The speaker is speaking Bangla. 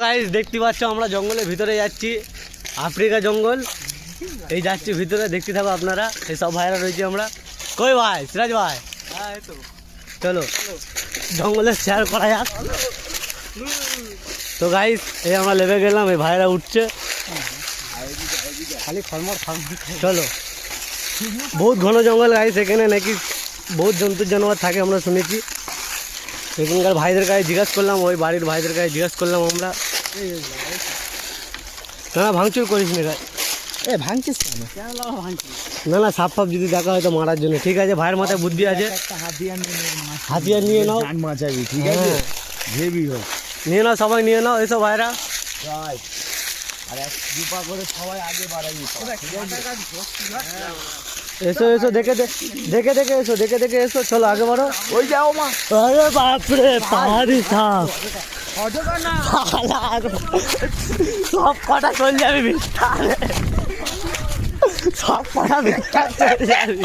গাইস দেখতে পাচ্ছ আমরা জঙ্গলের ভিতরে যাচ্ছি, আফ্রিকা জঙ্গল। এই যাচ্ছি ভিতরে, দেখতে থাকো আপনারা। এই সব ভাইরা রয়েছে আমরা। কই ভাই সিরাজ ভাই? হ্যাঁ তো চলো জঙ্গলে শেয়ার করা যাক। তো গাইস এই আমরা লেবে গেলাম, এই ভাইরা উঠছে। খালি ফলমর চলো, বহুত ঘন জঙ্গল গাইস, এখানে নাকি বহুত জন্তু জানোয়ার থাকে আমরা শুনেছি। এখানকার ভাইদের কাছে জিজ্ঞাসা করলাম, ওই বাড়ির ভাইদের কাছে জিজ্ঞাসা করলাম আমরা। না না ভাঙচুর করিস না গাই, এ ভাঙছিস কেন? কেন ভাঙছিস? না না সাপ ফাপ যদি দেখা হয় তো মারার জন্য। ঠিক আছে, ভাইয়ের মাথায় বুদ্ধি আছে, হাতিয়ার নিয়ে নাও, মাচাবি ঠিক আছে, হেভি হোক নিয়ে নাও, সবাই নিয়ে নাও। এসো ভাইরা, আর এক দুপা করে সবাই আগে বাড়াবি। এসো এসো, দেখে দেখে দেখে এসো, দেখে দেখে এসো। চলো আগে বাড়ো। ওই যাও মা। আরে বাপরে, পাহাড়ি সাপ সব কটা চলে যাবে ভিতরে, সব কটা ভিতরে চলে যাবে।